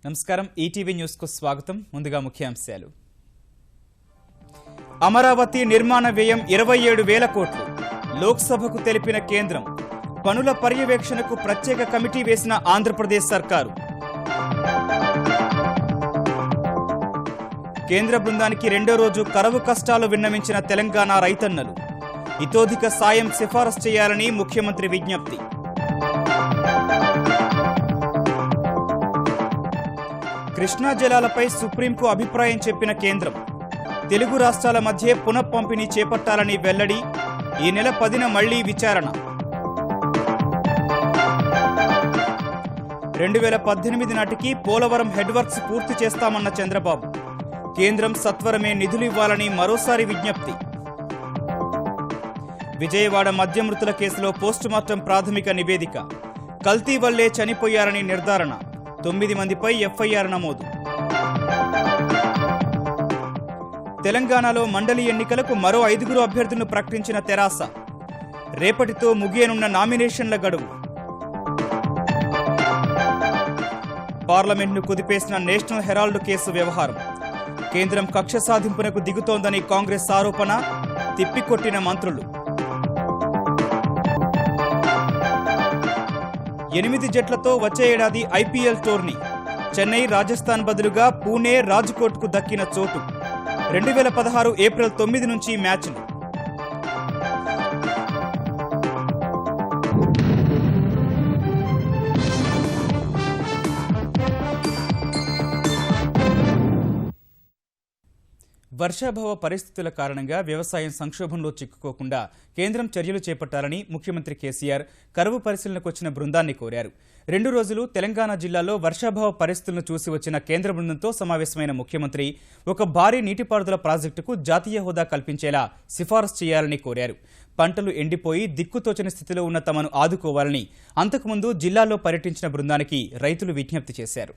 నమస్కారం ETV news కు స్వాగతం. ముందుగా ముఖ్యాంశాలు. అమరావతి నిర్మాణ వ్యయం 27,000 కోట్లు. లోక్సభకు తెలిపిన కేంద్రం. పనుల పర్యవేక్షణకు ప్రత్యేక కమిటీ వేసిన ఆంధ్రప్రదేశ్ సర్కారు. కేంద్ర బృందానికి రెండో రోజు కరవు కష్టాలు విన్నవించిన తెలంగాణ రైతన్నలు. ఇతోధిక సాయం సిఫారసు చేయాలని ముఖ్యమంత్రి విజ్ఞప్తి. కృష్ణా జలాలపై సుప్రీంకు అభిప్రాయం చెప్పిన కేంద్రం. తెలుగు రాష్ట్రాల మధ్య పునఃపంపిణీ చేపట్టాలని వెల్లడి. ఈ నెల 10న మళ్లీ విచారణ. 2018 నాటికి పోలవరం హెడ్వర్క్స్ పూర్తి చేస్తామన్న చంద్రబాబు. కేంద్రం సత్వరమే నిధులు ఇవ్వాలని మరోసారి విజ్ఞప్తి. విజయవాడ మద్యం మృతుల కేసులో పోస్టుమార్టం ప్రాథమిక నివేదిక. కల్తీ వల్లే చనిపోయారని నిర్ధారణ. 9 మందిపై ఎఫ్ఐఆర్ నమోదు. తెలంగాణలో మండలి ఎన్నికలకు మరో 5 అభ్యర్థులను ప్రకటించిన తెరాస. రేపటితో ముగియనున్న నామినేషన్ల గడువు. పార్లమెంట్ను కుదిపేసిన నేషనల్ హెరాల్డ్ కేసు వ్యవహారం. కేంద్రం కక్ష సాధింపునకు దిగుతోందని కాంగ్రెస్ ఆరోపణ. తిప్పికొట్టిన మంత్రులు. 8 జట్లతో వచ్చే ఏడాది ఐపీఎల్ టోర్నీ. చెన్నై, రాజస్థాన్ బదులుగా పూణే, రాజ్కోట్కు దక్కిన చోటు. 2016 ఏప్రిల్ 9 నుంచి మ్యాచ్లు. వర్షాభావ పరిస్థితుల కారణంగా వ్యవసాయం సంక్షోభంలో చిక్కుకోకుండా కేంద్రం చర్యలు చేపట్టాలని ముఖ్యమంత్రి కేసీఆర్ కరువు పరిశీలనకు వచ్చిన బృందాన్ని కోరారు. 2 రోజులు తెలంగాణ జిల్లాలో వర్షాభావ పరిస్థితులను చూసి వచ్చిన కేంద్ర బృందంతో సమావేశమైన ముఖ్యమంత్రి ఒక భారీ నీటిపారుదల ప్రాజెక్టుకు జాతీయ హోదా కల్పించేలా సిఫారసు చేయాలని కోరారు. పంటలు ఎండిపోయి దిక్కుతోచని స్థితిలో ఉన్న తమను ఆదుకోవాలని అంతకుముందు జిల్లాలో పర్యటించిన బృందానికి రైతులు విజ్ఞప్తి చేశారు.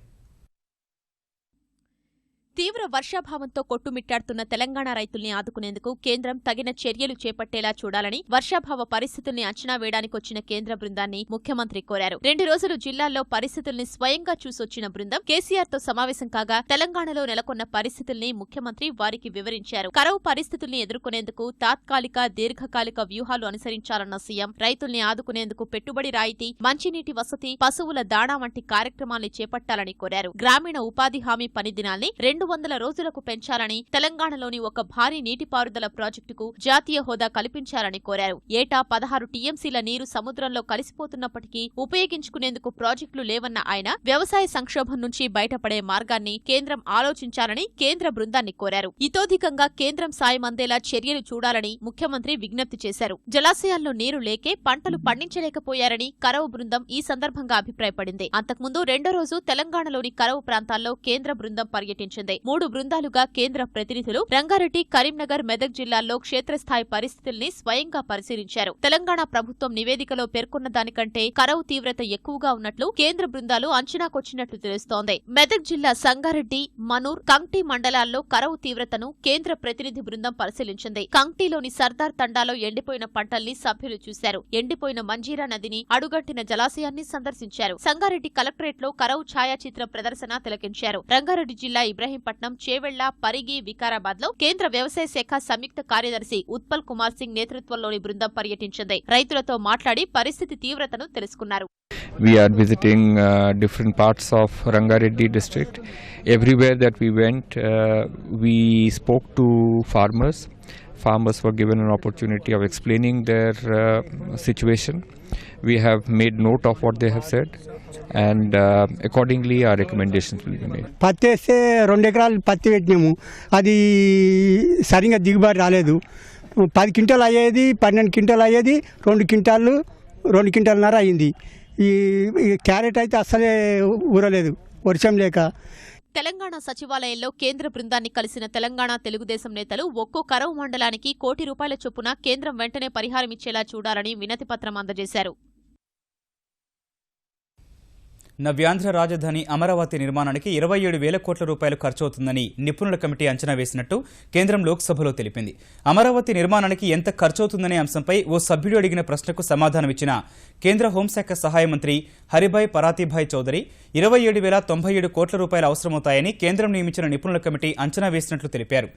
తీవ్ర వర్షాభావంతో కొట్టుమిట్టాడుతున్న తెలంగాణ రైతుల్ని ఆదుకునేందుకు కేంద్రం తగిన చర్యలు చేపట్టేలా చూడాలని వర్షాభావ పరిస్థితుల్ని అంచనా వేయడానికి వచ్చిన కేంద్ర బృందాన్ని ముఖ్యమంత్రి కోరారు. 2 రోజులు జిల్లాల్లో పరిస్థితుల్ని స్వయంగా చూసొచ్చిన బృందం కేసీఆర్ తో సమావేశం కాగా తెలంగాణలో నెలకొన్న పరిస్థితుల్ని ముఖ్యమంత్రి వారికి వివరించారు. కరవు పరిస్థితుల్ని ఎదుర్కొనేందుకు తాత్కాలిక, దీర్ఘకాలిక వ్యూహాలు అనుసరించాలన్న సీఎం రైతుల్ని ఆదుకునేందుకు పెట్టుబడి రాయితీ, మంచినీటి వసతి, పశువుల దాణా వంటి కార్యక్రమాల్ని చేపట్టాలని కోరారు. గ్రామీణ ఉపాధి హామీ పని దినాల్ని 200 రోజులకు పెంచాలని, తెలంగాణలోని ఒక భారీ నీటిపారుదల ప్రాజెక్టుకు జాతీయ హోదా కల్పించాలని కోరారు. ఏటా 16 టీఎంసీల నీరు సముద్రంలో కలిసిపోతున్నప్పటికీ ఉపయోగించుకునేందుకు ప్రాజెక్టులు లేవన్న ఆయన వ్యవసాయ సంక్షోభం నుంచి బయటపడే మార్గాన్ని కేంద్రం ఆలోచించాలని కేంద్ర బృందాన్ని కోరారు. ఇతోధికంగా కేంద్రం సాయం అందేలా చర్యలు చూడాలని ముఖ్యమంత్రి విజ్ఞప్తి చేశారు. జలాశయాల్లో నీరు లేకే పంటలు పండించలేకపోయారని కరవు బృందం ఈ సందర్భంగా అభిప్రాయపడింది. అంతకుముందు 2వ రోజు తెలంగాణలోని కరవు ప్రాంతాల్లో కేంద్ర బృందం పర్యటించింది. 3 బృందాలుగా కేంద్ర ప్రతినిధులు రంగారెడ్డి, కరీంనగర్, మెదక్ జిల్లాల్లో క్షేత్రస్థాయి పరిస్థితుల్ని స్వయంగా పరిశీలించారు. తెలంగాణ ప్రభుత్వం నివేదికలో పేర్కొన్న దానికంటే కరవు తీవ్రత ఎక్కువగా ఉన్నట్లు కేంద్ర బృందాలు అంచనాకొచ్చినట్లు తెలుస్తోంది. మెదక్ జిల్లా సంగారెడ్డి, మనూర్, కంక్టీ మండలాల్లో కరవు తీవ్రతను కేంద్ర ప్రతినిధి బృందం పరిశీలించింది. కంక్టీలోని సర్దార్ తండాలో ఎండిపోయిన పంటల్ని సభ్యులు చూశారు. ఎండిపోయిన మంజీరా నదిని, అడుగట్టిన జలాశయాన్ని సందర్శించారు. సంగారెడ్డి కలెక్టరేట్లో కరవు ఛాయాచిత్ర ప్రదర్శన తిలకించారు. రంగారెడ్డి జిల్లా ఇబ్రహీంపట్నం, చేవెళ్ల, పరిగి, వికారాబాద్ లో కేంద్ర వ్యవసాయ శాఖ సంయుక్త కార్యదర్శి ఉత్పల్ కుమార్ సింగ్ నేతృత్వంలోని బృందం పర్యటించింది. రైతులతో మాట్లాడి పరిస్థితి తీవ్రతను తెలుసుకున్నారు. We are visiting different parts of Rangareddy district. Everywhere that we went, we spoke to farmers. Farmers were given an opportunity of explaining their situation. We have made note of what they have said, and accordingly our recommendations will be made. పత్తి వేస్తే 2 ఎకరాలు పత్తి పెట్టినాము. అది సరిగా దిగుబడి రాలేదు. 10 quintal అయ్యేది, 12 క్వింటాలు అయ్యేది, 2 క్వింటాలు 2 క్వింటాలన్నర అయింది. ఈ క్యారెట్ అయితే అస్సలే ఊరలేదు వర్షం లేక. తెలంగాణ సచివాలయంలో కేంద్ర బృందాన్ని కలిసిన తెలంగాణ తెలుగుదేశం నేతలు ఒక్కో కరవు మండలానికి ₹1 కోటి చొప్పున కేంద్రం వెంటనే పరిహారమిచ్చేలా చూడాలని వినతిపత్రం అందజేశారు. నవ్యాంధ్ర రాజధాని అమరావతి నిర్మాణానికి 27,000 కోట్ల రూపాయలు ఖర్చవుతుందని నిపుణుల కమిటీ అంచనా వేసినట్టు కేంద్రం లోక్సభలో తెలిపింది. అమరావతి నిర్మాణానికి ఎంత ఖర్చవుతుందనే అంశంపై ఓ సభ్యుడు అడిగిన ప్రశ్నకు సమాధానమిచ్చిన కేంద్ర హోంశాఖ సహాయ మంత్రి హరిభాయ్ పరాతీభాయ్ చౌదరి 27,097 కోట్ల రూపాయలు అవసరమవుతాయని కేంద్రం నియమించిన నిపుణుల కమిటీ అంచనా వేసినట్లు తెలిపారు.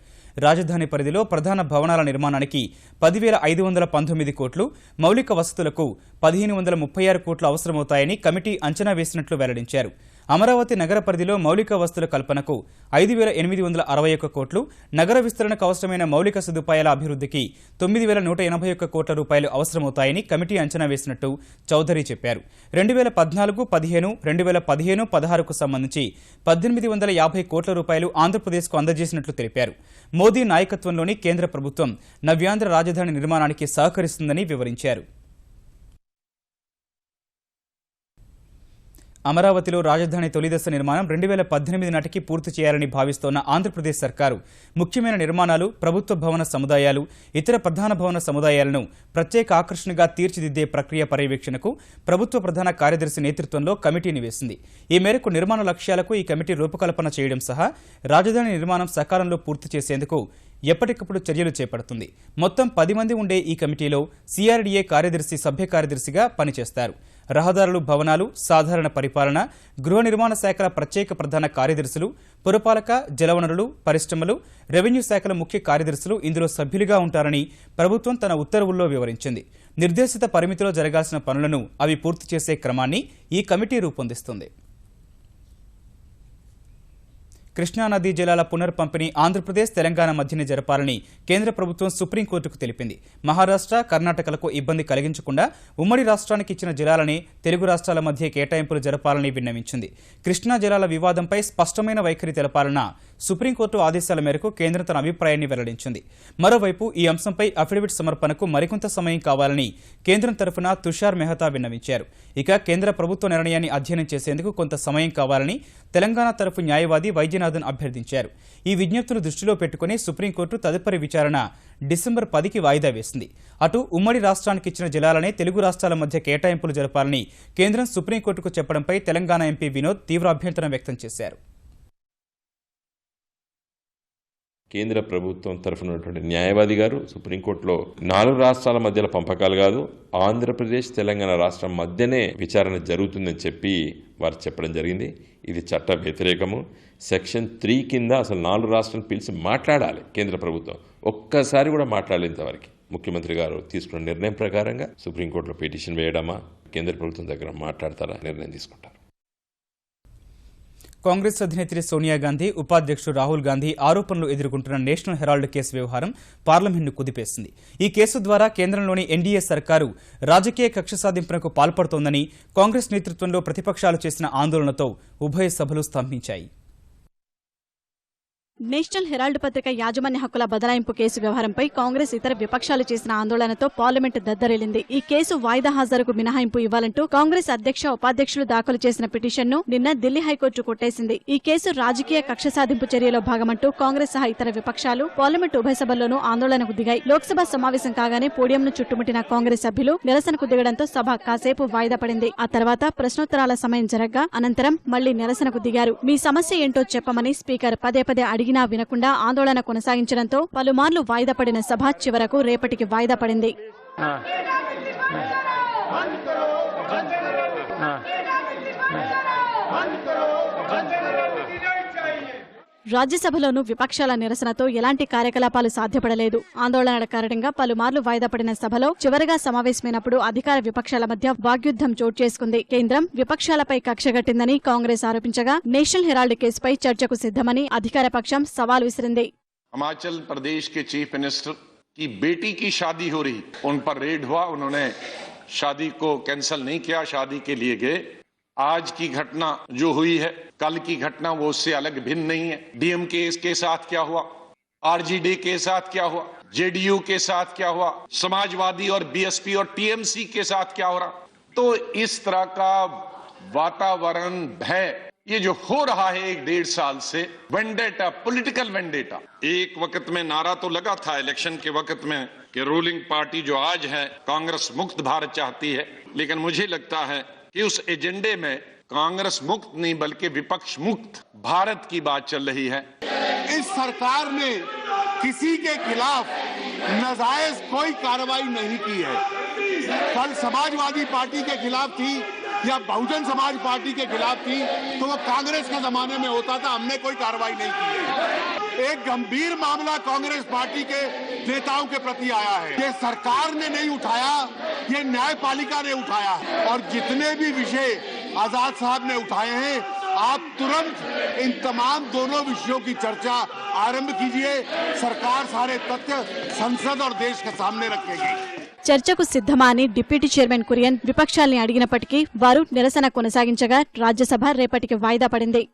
రాజధాని పరిధిలో ప్రధాన భవనాల నిర్మాణానికి 10,519 కోట్లు, మౌలిక వసతులకు 1,536 కోట్లు అవసరమవుతాయని కమిటీ అంచనా వేసినట్లు వెల్లడించారు. అమరావతి నగర పరిధిలో మౌలిక వసతుల కల్పనకు 5,861 కోట్లు, నగర విస్తరణకు అవసరమైన మౌలిక సదుపాయాల అభివృద్ధికి 9,181 కోట్ల రూపాయలు అవసరమవుతాయని కమిటీ అంచనా వేసినట్టు చౌదరి చెప్పారు. 2014-15, 2015-16కు సంబంధించి 1,850 కోట్ల రూపాయలు ఆంధ్రప్రదేశ్కు అందజేసినట్లు తెలిపారు. మోదీ నాయకత్వంలోని కేంద్ర ప్రభుత్వం నవ్యాంధ్ర రాజధాని నిర్మాణానికి సహకరిస్తుందని వివరించారు. అమరావతిలో రాజధాని తొలిదశ నిర్మాణం 2018 నాటికి పూర్తి చేయాలని భావిస్తోన్న ఆంధ్రప్రదేశ్ సర్కారు ముఖ్యమైన నిర్మాణాలు, ప్రభుత్వ భవన సముదాయాలు, ఇతర ప్రధాన భవన సముదాయాలను ప్రత్యేక ఆకర్షణగా తీర్చిదిద్దే ప్రక్రియ పర్యవేక్షణకు ప్రభుత్వ ప్రధాన కార్యదర్శి నేతృత్వంలో కమిటీని వేసింది. ఈ మేరకు నిర్మాణ లక్ష్యాలకు ఈ కమిటీ రూపకల్పన చేయడం సహా రాజధాని నిర్మాణం సకాలంలో పూర్తి చేసేందుకు ఎప్పటికప్పుడు చర్యలు చేపడుతుంది. మొత్తం 10 మంది ఉండే ఈ కమిటీలో సిఆర్డీఏ కార్యదర్శి సభ్య కార్యదర్శిగా పనిచేస్తారు. రహదారులు, భవనాలు, సాధారణ పరిపాలన, గృహ నిర్మాణ శాఖల ప్రత్యేక ప్రధాన కార్యదర్శులు, పురపాలక, జలవనరులు, పరిశ్రమలు, రెవెన్యూ శాఖల ముఖ్య కార్యదర్శులు ఇందులో సభ్యులుగా ఉంటారని ప్రభుత్వం తన ఉత్తర్వుల్లో వివరించింది. నిర్దేశిత పరిమితిలో జరగాల్సిన పనులను అవి పూర్తి చేసే క్రమాన్ని ఈ కమిటీ రూపొందిస్తుంది. కృష్ణానదీ జలాల పునర్పంపిణీ ఆంధ్రప్రదేశ్, తెలంగాణ మధ్యనే జరపాలని కేంద్ర ప్రభుత్వం సుప్రీంకోర్టుకు తెలిపింది. మహారాష్ట్ర, కర్ణాటకలకు ఇబ్బంది కలిగించకుండా ఉమ్మడి రాష్ట్రానికి ఇచ్చిన జలాలని తెలుగు రాష్ట్రాల మధ్య కేటాయింపులు జరపాలని విన్నవించింది. కృష్ణా జలాల వివాదంపై స్పష్టమైన వైఖరి తెలపాలన్న సుప్రీంకోర్టు ఆదేశాల మేరకు కేంద్రం తన అభిప్రాయాన్ని వెల్లడించింది. మరోవైపు ఈ అంశంపై అఫిడవిట్ సమర్పణకు మరికొంత సమయం కావాలని కేంద్రం తరఫున తుషార్ మెహతా విన్నవించారు. ఇక కేంద్ర ప్రభుత్వ నిర్ణయాన్ని అధ్యయనం చేసేందుకు కొంత సమయం కావాలని తెలంగాణ తరఫు న్యాయవాది వైద్యనాథన్ అభ్యర్థించారు. ఈ విజ్ఞప్తులు దృష్టిలో పెట్టుకుని సుప్రీంకోర్టు తదుపరి విచారణ డిసెంబర్ 10కి వాయిదా వేసింది. అటు ఉమ్మడి రాష్ట్రానికి ఇచ్చిన జలాలనే తెలుగు రాష్ట్రాల మధ్య కేటాయింపులు జరపాలని కేంద్రం సుప్రీంకోర్టుకు చెప్పడంపై తెలంగాణ ఎంపీ వినోద్ తీవ్ర అభ్యంతరం వ్యక్తం చేశారు. కేంద్ర ప్రభుత్వం తరఫున ఉన్నటువంటి న్యాయవాది గారు సుప్రీంకోర్టులో 4 రాష్ట్రాల మధ్యలో పంపకాలు కాదు, ఆంధ్రప్రదేశ్, తెలంగాణ రాష్ట్రం మధ్యనే విచారణ జరుగుతుందని చెప్పి వారు చెప్పడం జరిగింది. ఇది చట్ట వ్యతిరేకము. సెక్షన్ 3 కింద అసలు 4 రాష్ట్రాలను పిలిచి మాట్లాడాలి కేంద్ర ప్రభుత్వం. ఒక్కసారి కూడా మాట్లాడలేంతవరకు ముఖ్యమంత్రి గారు తీసుకున్న నిర్ణయం ప్రకారంగా సుప్రీంకోర్టులో పిటిషన్ వేయడమా, కేంద్ర ప్రభుత్వం దగ్గర మాట్లాడతారా నిర్ణయం తీసుకుంటారు. కాంగ్రెస్ అధినేత్రి సోనియా గాంధీ, ఉపాధ్యక్షుడు రాహుల్ గాంధీ ఆరోపణలు ఎదుర్కొంటున్న నేషనల్ హెరాల్డ్ కేసు వ్యవహారం పార్లమెంట్ను కుదిపేసింది. ఈ కేసు ద్వారా కేంద్రంలోని ఎన్డీఏ సర్కారు రాజకీయ కక్ష సాధింపునకు పాల్పడుతోందని కాంగ్రెస్ నేతృత్వంలో ప్రతిపక్షాలు చేసిన ఆందోళనతో ఉభయ సభలు స్తంభించాయి. నేషనల్ హెరాల్డ్ పత్రిక యాజమాన్య హక్కుల బదలాయింపు కేసు వ్యవహారంపై కాంగ్రెస్ ఇతర విపక్షాలు చేసిన ఆందోళనతో పార్లమెంట్ దద్దరిల్లింది. ఈ కేసు వాయిదా హాజరుకు మినహాయింపు ఇవ్వాలంటూ కాంగ్రెస్ అధ్యక్ష, ఉపాధ్యక్షులు దాఖలు చేసిన పిటిషన్ను నిన్న ఢిల్లీ హైకోర్టు కొట్టేసింది. ఈ కేసు రాజకీయ కక్ష సాధింపు చర్యలో భాగమంటూ కాంగ్రెస్ సహా ఇతర విపక్షాలు పార్లమెంట్ ఉభయ సభల్లోనూ ఆందోళనకు దిగాయి. లోక్సభ సమావేశం కాగానే పోడియంను చుట్టుముట్టిన కాంగ్రెస్ సభ్యులు నిరసనకు దిగడంతో సభ కాసేపు వాయిదా పడింది. ఆ తర్వాత ప్రశ్నోత్తరాల సమయం జరగ్గా అనంతరం మళ్లీ నిరసనకు దిగారు. మీ సమస్య ఏంటో చెప్పమని స్పీకర్ పదే పదే అడిగినా వినకుండా ఆందోళన కొనసాగించడంతో పలుమార్లు వాయిదా పడిన సభ చివరకు రేపటికి వాయిదా పడింది. రాజ్యసభలోనూ విపక్షాల నిరసనతో ఎలాంటి కార్యకలాపాలు సాధ్యపడలేదు. ఆందోళనల కారణంగా పలుమార్లు వాయిదా పడిన సభలో చివరగా సమావేశమైనప్పుడు అధికార విపక్షాల మధ్య వాగ్యుద్ధం చోటు చేసుకుంది. కేంద్రం విపక్షాలపై కక్షగట్టిందని కాంగ్రెస్ ఆరోపించగా నేషనల్ హెరాల్డ్ కేసుపై చర్చకు సిద్ధమని అధికార పక్షం సవాల్ విసిరింది. हिमाचल प्रदेश के चीफ मिनिस्टर की बेटी की शादी हो रही, उन पर रेड हुआ, उन्होंने शादी को कैंसिल नहीं किया, शादी के लिए गए. आज की घटना जो हुई है, कल की घटना वो उससे अलग भिन्न नहीं है. डीएमके के साथ क्या हुआ, आरजेडी के साथ क्या हुआ, जेडीयू के साथ क्या हुआ, समाजवादी और बीएसपी और टीएमसी के साथ क्या हो रहा. तो इस तरह का वातावरण, भय, ये जो हो रहा है 1.5 साल से, वेंडेटा, पॉलिटिकल वेंडेटा. एक वक्त में नारा तो लगा था इलेक्शन के वक्त में कि रूलिंग पार्टी जो आज है कांग्रेस मुक्त भारत चाहती है, लेकिन मुझे लगता है कि उस एजेंडे में कांग्रेस मुक्त नहीं बल्कि विपक्ष मुक्त भारत की बात चल रही है। इस सरकार ने किसी के खिलाफ नाजायज कोई कार्रवाई नहीं की है। कल समाजवादी पार्टी के खिलाफ थी या बहुजन समाज पार्टी के खिलाफ थी तो वो कांग्रेस के जमाने में होता था, हमने कोई कार्रवाई नहीं की है। एक गंभीर मामला कांग्रेस पार्टी के नेताओं के प्रति आया है, ये सरकार ने नहीं उठाया, ये न्यायपालिका ने उठाया। और जितने भी विषय आजाद साहब ने उठाए हैं, आप तुरंत इन तमाम दोनों विषयों की चर्चा आरंभ कीजिए। सरकार सारे तथ्य संसद और देश के सामने रखेगी। చర్చకు సిద్ధమా అని డిప్యూటీ చైర్మన్ కురియన్ విపక్షాల్ని అడిగినప్పటికీ వారు నిరసన కొనసాగించగా రాజ్యసభ రేపటికి వాయిదా పడింది.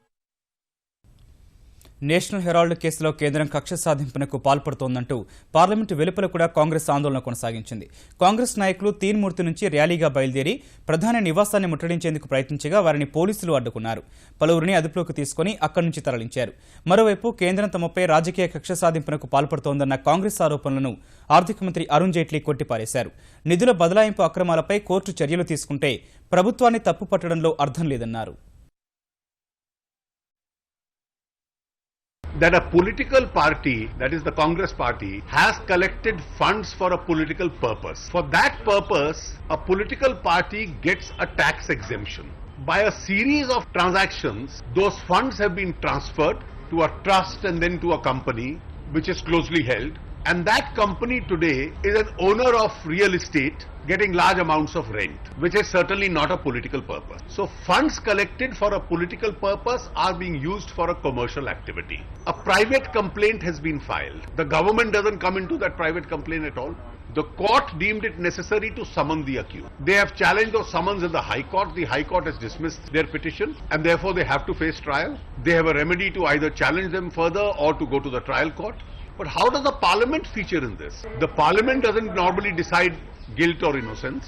నేషనల్ హెరాల్డ్ కేసులో కేంద్రం కక్ష సాధింపునకు పాల్పడుతోందంటూ పార్లమెంటు వెలుపల కూడా కాంగ్రెస్ ఆందోళన కొనసాగించింది. కాంగ్రెస్ నాయకులు తీన్మూర్తి నుంచి ర్యాలీగా బయలుదేరి ప్రధాని నివాసాన్ని ముట్టడించేందుకు ప్రయత్నించగా వారిని పోలీసులు అడ్డుకున్నారు. పలువురిని అదుపులోకి తీసుకుని అక్కడి నుంచి తరలించారు. మరోవైపు కేంద్రం తమపై రాజకీయ కక్ష సాధింపునకు పాల్పడుతోందన్న కాంగ్రెస్ ఆరోపణలను ఆర్థిక మంత్రి అరుణ్ జైట్లీ కొట్టిపారేశారు. నిధుల బదలాయింపు అక్రమాలపై కోర్టు చర్యలు తీసుకుంటే ప్రభుత్వాన్ని తప్పుపట్టడంలో అర్థం లేదన్నారు. That a political party, that is the Congress party, has collected funds for a political purpose. For that purpose, a political party gets a tax exemption. By a series of transactions, those funds have been transferred to a trust and then to a company which is closely held. And that company today is an owner of real estate getting large amounts of rent, which is certainly not a political purpose. So funds collected for a political purpose are being used for a commercial activity. A private complaint has been filed. The government doesn't come into that private complaint at all. The court deemed it necessary to summon the accused. They have challenged those summons in the High Court. The High Court has dismissed their petition and therefore they have to face trial. They have a remedy to either challenge them further or to go to the trial court. But how does the parliament feature in this? The parliament doesn't normally decide guilt or innocence.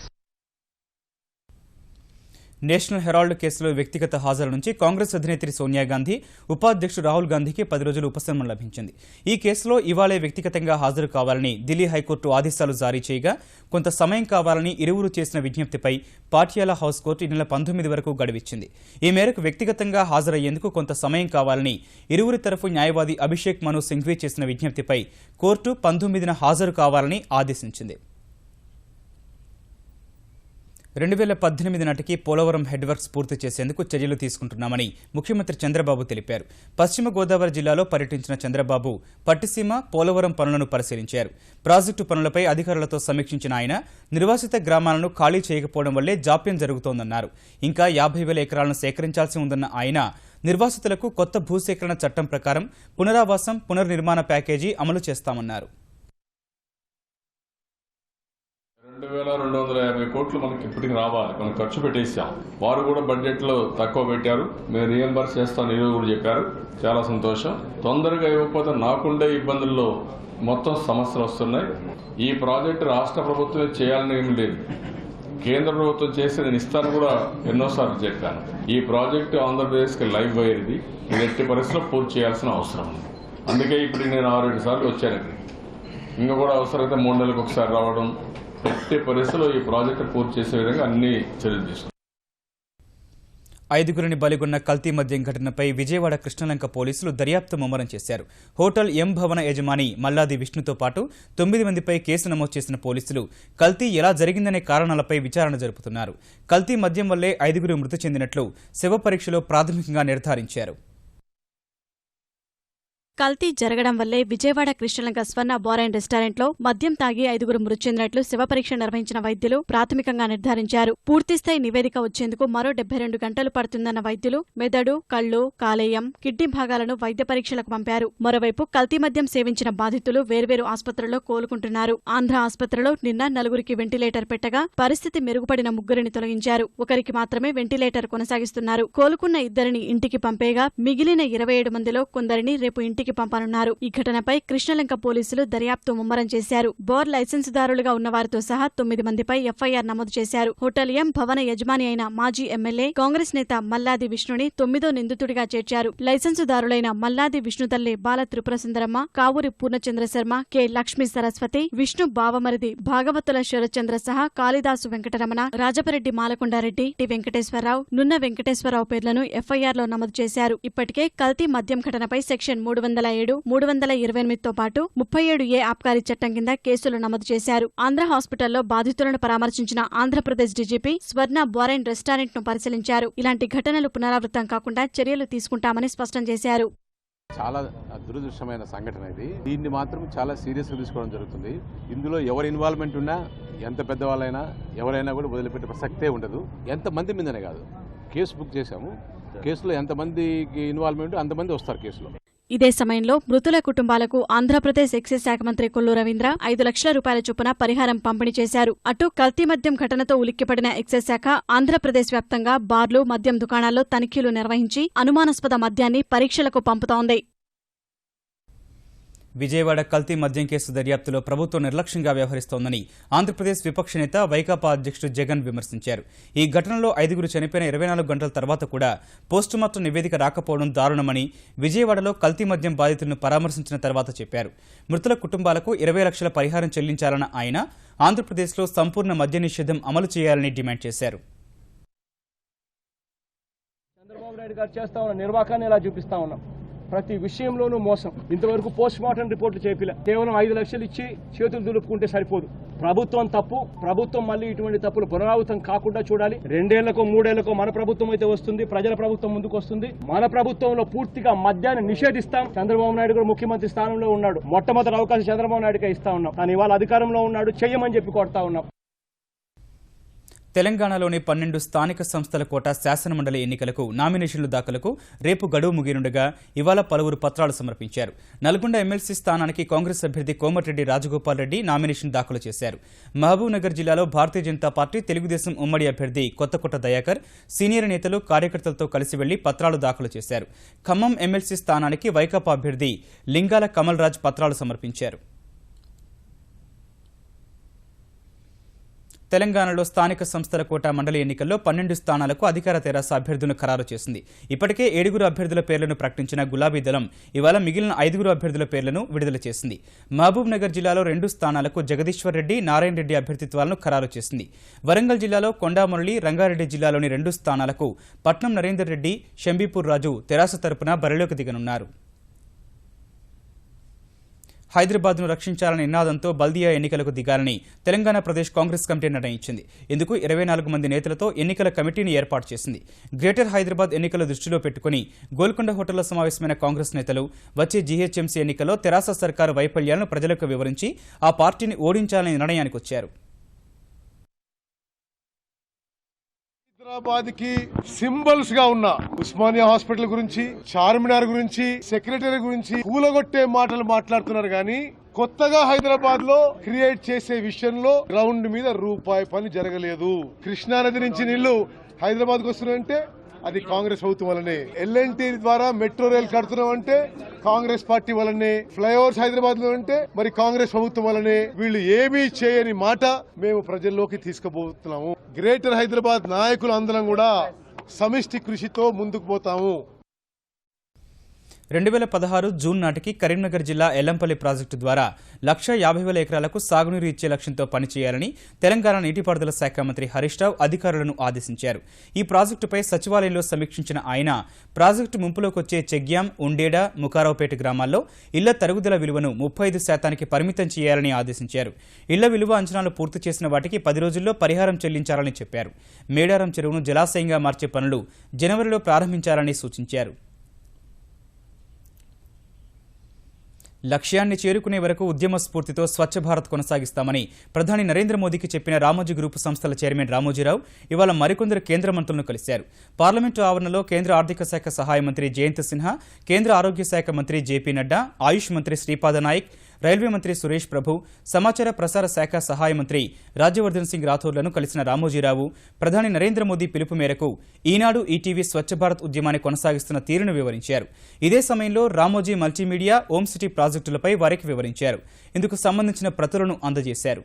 National Herald కేసులో వ్యక్తిగత హాజరు నుంచి కాంగ్రెస్ అధినేత్రి సోనియా గాంధీ, ఉపాధ్యక్షుడు రాహుల్ గాంధీకి 10 రోజులు ఉపశమనం లభించింది. ఈ కేసులో ఇవాళే వ్యక్తిగతంగా హాజరు కావాలని ఢిల్లీ హైకోర్టు ఆదేశాలు జారీ చేయగా కొంత సమయం కావాలని ఇరువురు చేసిన విజ్ఞప్తిపై పాటియాలా హౌస్ కోర్టు ఈ నెల 19 వరకు గడువిచ్చింది. ఈ మేరకు వ్యక్తిగతంగా హాజరయ్యేందుకు కొంత సమయం కావాలని ఇరువురి తరఫు న్యాయవాది అభిషేక్ మను సింఘ్వి చేసిన విజ్ఞప్తిపై కోర్టు 19న హాజరు కావాలని ఆదేశించింది. 2018 నాటికి పోలవరం హెడ్ వర్క్స్ పూర్తి చేసేందుకు చర్యలు తీసుకుంటున్నామని ముఖ్యమంత్రి చంద్రబాబు తెలిపారు. పశ్చిమ గోదావరి జిల్లాలో పర్యటించిన చంద్రబాబు పట్టిసీమ, పోలవరం పనులను పరిశీలించారు. ప్రాజెక్టు పనులపై అధికారులతో సమీక్షించిన ఆయన నిర్వాసిత గ్రామాలను ఖాళీ చేయకపోవడం వల్లే జాప్యం జరుగుతోందన్నారు. ఇంకా 50,000 ఎకరాలను సేకరించాల్సి ఉందన్న ఆయన నిర్వాసితులకు కొత్త భూసేకరణ చట్టం ప్రకారం పునరావాసం, పునర్నిర్మాణ ప్యాకేజీ అమలు చేస్తామన్నారు. 2,250 కోట్లు మనకి ఇప్పటికి రావాలి. మనం ఖర్చు పెట్టేసాం. వారు కూడా బడ్జెట్లో తక్కువ పెట్టారు. మేము రీఎంబర్స్ చేస్తాం ఈరోజు కూడా చెప్పారు. చాలా సంతోషం. తొందరగా ఇవ్వకపోతే నాకుండే ఇబ్బందుల్లో మొత్తం సమస్యలు వస్తున్నాయి. ఈ ప్రాజెక్టు రాష్ట్ర ప్రభుత్వమే చేయాలని ఏమి లేదు. కేంద్ర ప్రభుత్వం చేసి నేను ఇస్తాను కూడా ఎన్నోసార్లు చెప్పాను. ఈ ప్రాజెక్టు ఆంధ్రప్రదేశ్కి లైవ్ వైర్ ఇది ఎట్టి పరిస్థితుల్లో పూర్తి చేయాల్సిన అవసరం ఉంది. అందుకే ఇప్పుడు నేను 6-7 సార్లు వచ్చాను ఇక్కడికి. ఇంకా కూడా అవసరమైతే 3 నెలలకు ఒకసారి రావడం, ఎట్టి పరిస్థితుల్లో ఈ ప్రాజెక్టు పూర్తి చేసే విధంగా అన్ని చర్యలు తీసుకున్నాం. 5గురిని బలిగొన్న కల్తీ మద్యం ఘటనపై విజయవాడ కృష్ణలంక పోలీసులు దర్యాప్తు ముమ్మరం చేశారు. హోటల్ ఎం భవన యజమాని మల్లాది విష్ణుతో పాటు 9 మందిపై కేసు నమోదు చేసిన పోలీసులు కల్తీ ఎలా జరిగిందనే కారణాలపై విచారణ జరుపుతున్నారు. కల్తీ మద్యం వల్లే 5గురు మృతి చెందినట్లు శవ పరీక్షలో ప్రాథమికంగా నిర్ధారించారు. కల్తీ జరగడం వల్లే విజయవాడ కృష్ణలంక స్వర్ణ బార్ అండ్ రెస్టారెంట్లో మద్యం తాగి 5గురు మృతి చెందినట్లు శవ పరీక్ష నిర్వహించిన వైద్యులు ప్రాథమికంగా నిర్ధారించారు. పూర్తిస్థాయి నివేదిక వచ్చేందుకు మరో 72 గంటలు పడుతుందన్న వైద్యులు మెదడు, కళ్లు, కాలేయం, కిడ్నీ భాగాలను వైద్య పరీక్షలకు పంపారు. మరోవైపు కల్తీ మద్యం సేవించిన బాధితులు వేర్వేరు ఆసుపత్రుల్లో కోలుకుంటున్నారు. ఆంధ్ర ఆసుపత్రిలో నిన్న 4గురికి వెంటిలేటర్ పెట్టగా పరిస్థితి మెరుగుపడిన 3గురిని తొలగించారు. ఒకరికి మాత్రమే వెంటిలేటర్ కొనసాగిస్తున్నారు. కోలుకున్న 2 ఇంటికి పంపేగా మిగిలిన 27 మందిలో కొందరిని రేపు ఇంటికి సిబిఐకి పంపనున్నారు. ఈ ఘటనపై కృష్ణలంక పోలీసులు దర్యాప్తు ముమ్మరం చేశారు. బోర్ లైసెన్సుదారులుగా ఉన్నవారితో సహా 9 మందిపై ఎఫ్ఐఆర్ నమోదు చేశారు. హోటల్ ఎం భవన యజమాని అయిన మాజీ ఎమ్మెల్యే కాంగ్రెస్ నేత మల్లాది విష్ణుని 9వ నిందితుడిగా చేర్చారు. లైసెన్సుదారులైన మల్లాది విష్ణుతల్లి బాల త్రిపురసుందరమ్మ, కావూరి పూర్ణచంద్ర శర్మ, కె లక్ష్మీ సరస్వతి, విష్ణు బావమరిది భాగవతుల శరత్చంద్ర సహా కాళిదాసు వెంకటరమణ, రాజపరెడ్డి మాలకొండారెడ్డి, టి వెంకటేశ్వరరావు, నున్న వెంకటేశ్వరరావు పేర్లను ఎఫ్ఐఆర్లో నమోదు చేశారు. ఇప్పటికే కల్తీ మద్యం ఘటనపై సెక్షన్ 307, 328తో పాటు 37A ఆబ్కారీ చట్టం కింద కేసులు నమోదు చేశారు. ఆంధ్ర హాస్పిటల్లో బాధితులను పరామర్శించిన ఆంధ్రప్రదేశ్ డీజీపీ స్వర్ణ బారైన్ రెస్టారెంట్ ను పరిశీలించారు. ఇలాంటి ఘటనలు పునరావృతం కాకుండా చర్యలు తీసుకుంటామని స్పష్టం చేశారు. చాలా దురదృష్టమైన సంఘటన ఇది. దీన్ని మాత్రం చాలా సీరియస్ గా తీసుకోవడం జరుగుతుంది. ఇందులో ఎవరి ఇన్వాల్వ్మెంట్ ఉన్నా, ఎంత పెద్దవాళ్ళైనా ఎవరైనా కూడా వదిలిపెట్టే ప్రసక్తే ఉండదు. ఎంతమంది మీదనే కాదు, కేసు బుక్ చేశాము. కేసులో ఎంతమందికి ఇన్వాల్వ్మెంట్ అంతమంది వస్తారు కేసులో. ఇదే సమయంలో మృతుల కుటుంబాలకు ఆంధ్రప్రదేశ్ ఎక్సైజ్ శాఖ మంత్రి కొల్లు రవీంద్ర 5 లక్షల రూపాయల చొప్పున పరిహారం పంపిణీ చేశారు. అటు కల్తీ మద్యం ఘటనతో ఉలిక్కిపడిన ఎక్సైజ్ శాఖ ఆంధ్రప్రదేశ్ వ్యాప్తంగా బార్లు, మద్యం దుకాణాల్లో తనిఖీలు నిర్వహించి అనుమానాస్పద మద్యాన్ని పరీక్షలకు పంపుతోంది. విజయవాడ కల్తీ మద్యం కేసు దర్యాప్తులో ప్రభుత్వం నిర్లక్ష్యంగా వ్యవహరిస్తోందని ఆంధ్రప్రదేశ్ విపక్ష నేత వైకాపా అధ్యక్షుడు జగన్ విమర్శించారు. ఈ ఘటనలో 5గురు చనిపోయిన 24 గంటల తర్వాత కూడా పోస్టుమార్టం నివేదిక రాకపోవడం దారుణమని విజయవాడలో కల్తీ మద్యం బాధితులను పరామర్శించిన తర్వాత చెప్పారు. మృతుల కుటుంబాలకు 20 లక్షల పరిహారం చెల్లించాలన్న ఆయన ఆంధ్రప్రదేశ్లో సంపూర్ణ మద్య నిషేధం అమలు చేయాలని డిమాండ్ చేశారు. చంద్రబాబు నాయుడు గారు చేస్తా ఉన్న నిర్వాకాన్ని ఇలా చూపిస్తా ఉన్నాం. ప్రతి విషయంలోనూ మోసం. ఇంతవరకు పోస్ట్ మార్టం రిపోర్ట్లు చేపిలే. కేవలం 5 లక్షలు ఇచ్చి చేతులు దులుపుకుంటే సరిపోదు. ప్రభుత్వం తప్పు. ప్రభుత్వం మళ్ళీ ఇటువంటి తప్పులు పునరావృతం కాకుండా చూడాలి. 2 ఏళ్లకో 3 ఏళ్లకో మన ప్రభుత్వం అయితే వస్తుంది, ప్రజల ప్రభుత్వం ముందుకు వస్తుంది. మన ప్రభుత్వంలో పూర్తిగా మద్యాన్ని నిషేధిస్తాం. చంద్రబాబు నాయుడు కూడా ముఖ్యమంత్రి స్థానంలో ఉన్నాడు. మొట్టమొదటి అవకాశం చంద్రబాబు నాయుడుకే ఇస్తా ఉన్నాం. కానీ ఇవాళ అధికారంలో ఉన్నాడు, చెయ్యమని చెప్పి కొడతా ఉన్నాం. తెలంగాణలోని 12 స్థానిక సంస్థల కోటా శాసనమండలి ఎన్నికలకు నామినేషన్లు దాఖలకు రేపు గడువు ముగినుండగా ఇవాళ పలువురు పత్రాలు సమర్పించారు. నల్గొండ ఎమ్మెల్సీ స్థానానికి కాంగ్రెస్ అభ్యర్థి కోమటిరెడ్డి రాజగోపాల్ రెడ్డి నామినేషన్ దాఖలు చేశారు. మహబూబ్ నగర్ జిల్లాలో భారతీయ జనతా పార్టీ, తెలుగుదేశం ఉమ్మడి అభ్యర్థి కొత్తకోట దయాకర్ సీనియర్ నేతలు, కార్యకర్తలతో కలిసి వెళ్లి పత్రాలు దాఖలు చేశారు. ఖమ్మం ఎమ్మెల్సీ స్థానానికి వైకాపా అభ్యర్థి లింగాల కమల్ రాజ్ పత్రాలు సమర్పించారు. తెలంగాణలో స్థానిక సంస్థల కోటా మండలి ఎన్నికల్లో 12 స్థానాలకు అధికార తెరాస అభ్యర్థులను ఖరారు చేసింది. ఇప్పటికే 7 అభ్యర్థుల పేర్లను ప్రకటించిన గులాబీ దళం ఇవాళ మిగిలిన 5 అభ్యర్థుల పేర్లను విడుదల చేసింది. మహబూబ్ నగర్ జిల్లాలో 2 స్థానాలకు జగదీశ్వర్ రెడ్డి, నారాయణ రెడ్డి అభ్యర్థిత్వాలను ఖరారు చేసింది. వరంగల్ జిల్లాలో కొండామురళి, రంగారెడ్డి జిల్లాలోని 2 స్థానాలకు పట్నం నరేందర్ రెడ్డి, షంబీపూర్ రాజు తెరాస తరపున బరిలోకి దిగనున్నారు. హైదరాబాద్ను రక్షించాలనే నినాదంతో బల్దియా ఎన్నికలకు దిగాలని తెలంగాణ ప్రదేశ్ కాంగ్రెస్ కమిటీ నిర్ణయించింది. ఇందుకు 24 మంది నేతలతో ఎన్నికల కమిటీని ఏర్పాటు చేసింది. గ్రేటర్ హైదరాబాద్ ఎన్నికల దృష్టిలో పెట్టుకుని గోల్కొండ హోటల్లో సమావేశమైన కాంగ్రెస్ నేతలు వచ్చే జీహెచ్ఎంసీ ఎన్నికల్లో తెరాస సర్కారు వైఫల్యాలను ప్రజలకు వివరించి ఆ పార్టీని ఓడించాలనే నిర్ణయానికి వచ్చారు. హైదరాబాద్ కి సింబల్స్ గా ఉన్న ఉస్మానియా హాస్పిటల్ గురించి, చార్మినార్ గురించి, సెక్రటరీ గురించి కూలగొట్టే మాటలు మాట్లాడుతున్నారు. కానీ కొత్తగా హైదరాబాద్ లో క్రియేట్ చేసే విషయంలో గ్రౌండ్ మీద రూపాయి పని జరగలేదు. కృష్ణానది నుంచి నీళ్లు హైదరాబాద్ కు వస్తున్నాయంటే అది కాంగ్రెస్ ప్రభుత్వం వల్లనే. ఎల్ఎన్టీ ద్వారా మెట్రో రైల్ కడుతున్నామంటే కాంగ్రెస్ పార్టీ వల్లనే. ఫ్లైఓవర్స్ హైదరాబాద్ లో అంటే మరి కాంగ్రెస్ ప్రభుత్వం వల్లనే. వీళ్ళు ఏమీ చేయని మాట మేము ప్రజల్లోకి తీసుకుపోతున్నాము. గ్రేటర్ హైదరాబాద్ నాయకులు అందరం కూడా సమిష్టి కృషితో ముందుకు పోతాము. 2016 జూన్ నాటికి కరీంనగర్ జిల్లా ఎల్లంపల్లి ప్రాజెక్టు ద్వారా 1,50,000 ఎకరాలకు సాగునీరు ఇచ్చే లక్ష్యంతో పనిచేయాలని తెలంగాణ నీటిపారుదల శాఖ మంత్రి హరీష్ రావు అధికారులను ఆదేశించారు. ఈ ప్రాజెక్టుపై సచివాలయంలో సమీక్షించిన ఆయన ప్రాజెక్టు ముంపులోకి వచ్చే చెగ్యాం, ఉండేడ, ముకారావుపేట గ్రామాల్లో ఇళ్ల తరుగుదల విలువను 35% పరిమితం చేయాలని ఆదేశించారు. ఇళ్ల విలువ అంచనాలు పూర్తి చేసిన వాటికి 10 రోజుల్లో పరిహారం చెల్లించాలని చెప్పారు. మేడారం చెరువును జలాశయంగా మార్చే పనులు జనవరిలో ప్రారంభించాలని సూచించారు. లక్ష్యాన్ని చేరుకునే వరకు ఉద్యమ స్ఫూర్తితో స్వచ్ఛ భారత్ కొనసాగిస్తామని ప్రధాని నరేంద్ర మోదీకి చెప్పిన రామోజీ గ్రూపు సంస్థల చైర్మన్ రామోజీరావు ఇవాళ మరికొందరు కేంద్ర మంత్రులను కలిశారు. పార్లమెంటు ఆవరణలో కేంద్ర ఆర్థిక శాఖ సహాయ మంత్రి జయంత్ సిన్హా, కేంద్ర ఆరోగ్య శాఖ మంత్రి జేపీ నడ్డా, ఆయుష్ మంత్రి శ్రీపాద నాయక్, రైల్వే మంత్రి సురేష్ ప్రభు, సమాచార ప్రసార శాఖ సహాయ మంత్రి రాజ్యవర్ధన్ సింగ్ రాథోర్లను కలిసిన రామోజీరావు ప్రధాని నరేంద్ర మోదీ పిలుపు మేరకు ఈనాడు ఈటీవీ స్వచ్ఛ భారత్ ఉద్యమాన్ని కొనసాగిస్తున్న తీరును వివరించారు. ఇదే సమయంలో రామోజీ మల్టీమీడియా ఓం సిటీ ప్రాజెక్టులపై వారికి వివరించారు. ఇందుకు సంబంధించిన ప్రతులను అందజేశారు.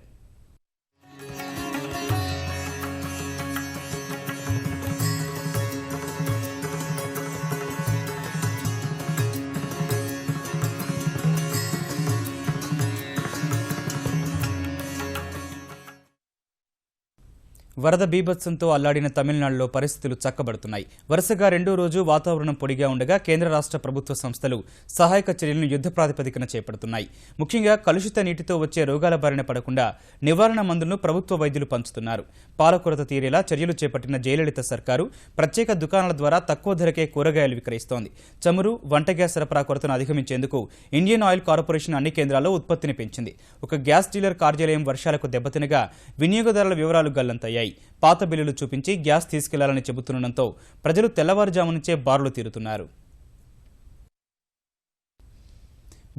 వరద బీభత్సంతో అల్లాడిన తమిళనాడులో పరిస్థితులు చక్కబడుతున్నాయి. వరుసగా రెండో రోజు వాతావరణం పొడిగా ఉండగా కేంద్ర రాష్ట్ర ప్రభుత్వ సంస్థలు సహాయక చర్యలను యుద్ధ ప్రాతిపదికన చేపడుతున్నాయి. ముఖ్యంగా కలుషిత నీటితో వచ్చే రోగాల బారిన పడకుండా నివారణ మందులను ప్రభుత్వ వైద్యులు పంచుతున్నారు. పాలకొరత తీరేలా చర్యలు చేపట్టిన జయలలిత సర్కారు ప్రత్యేక దుకాణాల ద్వారా తక్కువ ధరకే కూరగాయలు విక్రయిస్తోంది. చమురు, వంట గ్యాస్ సరఫరా కొరతను అధిగమించేందుకు ఇండియన్ ఆయిల్ కార్పొరేషన్ అన్ని కేంద్రాల్లో ఉత్పత్తిని పెంచింది. ఒక గ్యాస్ డీలర్ కార్యాలయం వర్షాలకు దెబ్బతినగా వినియోగదారుల వివరాలు గల్లంతయ్యాయి. పాత బిల్లులు చూపించి గ్యాస్ తీసుకెళ్లాలని చెబుతుండటంతో ప్రజలు తెల్లవారుజాము నుంచే బారులు తీరుతున్నారు.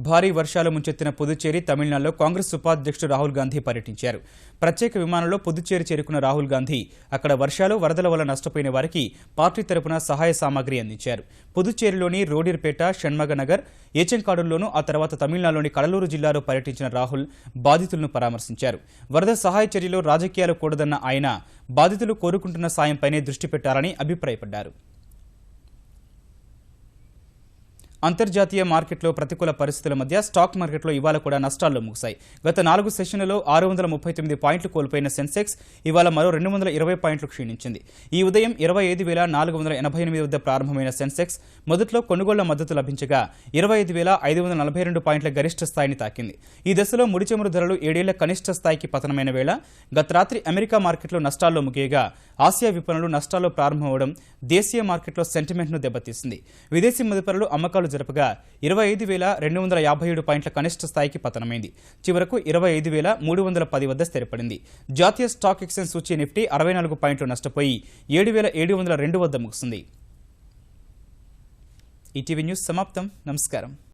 భారీ వర్షాలు ముంచెత్తిన పుదుచ్చేరి, తమిళనాడులో కాంగ్రెస్ ఉపాధ్యక్షుడు రాహుల్ గాంధీ పర్యటించారు. ప్రత్యేక విమానంలో పుదుచ్చేరి చేరుకున్న రాహుల్ గాంధీ అక్కడ వర్షాలు, వరదల వల్ల నష్టపోయిన వారికి పార్టీ తరపున సహాయ సామాగ్రి అందించారు. పుదుచ్చేరిలోని రోడిర్పేట, షణ్మగనగర్, ఏచెంకాడుల్లోనూ ఆ తర్వాత తమిళనాడులోని కడలూరు జిల్లాలో పర్యటించిన రాహుల్ బాధితులను పరామర్శించారు. వరద సహాయ చర్యలో రాజకీయాలు కూడదన్న ఆయన బాధితులు కోరుకుంటున్న సాయంపైనే దృష్టి పెట్టాలని అభిప్రాయపడ్డారు. అంతర్జాతీయ మార్కెట్లో ప్రతికూల పరిస్థితుల మధ్య స్టాక్ మార్కెట్లో ఇవాళ కూడా నష్టాల్లో ముగిశాయి. గత 4 సెషన్లలో 639 పాయింట్లు కోల్పోయిన సెన్సెక్స్ ఇవాళ మరో 220 పాయింట్లు క్షీణించింది. ఈ ఉదయం 25,488 వద్ద ప్రారంభమైన సెన్సెక్స్ మొదట్లో కొనుగోళ్ల మద్దతు లభించగా 25,542 పాయింట్ల గరిష్ట స్థాయిని తాకింది. ఈ దశలో ముడి చమురు ధరలు 7 ఏళ్ల కనిష్ట స్థాయికి పతనమైన వేళ గత రాత్రి అమెరికా మార్కెట్లో నష్టాల్లో ముగియగా ఆసియా విపణులు నష్టాల్లో ప్రారంభమవడం దేశీయ మార్కెట్లో సెంటిమెంట్ను దెబ్బతీసింది. విదేశీ మదుపరులు అమ్మకాలు జరపగా 25,257 పాయింట్ల కనిష్ట స్థాయికి పతనమైంది. చివరకు 25,310 వద్ద స్థిరపడింది. జాతీయ స్టాక్ ఎక్స్చేంజ్ సూచీ నిఫ్టీ 64 పాయింట్లు నష్టపోయి 7,702 వద్ద ముగిసింది. ఈటీవీ న్యూస్ సమాప్తం. నమస్కారం.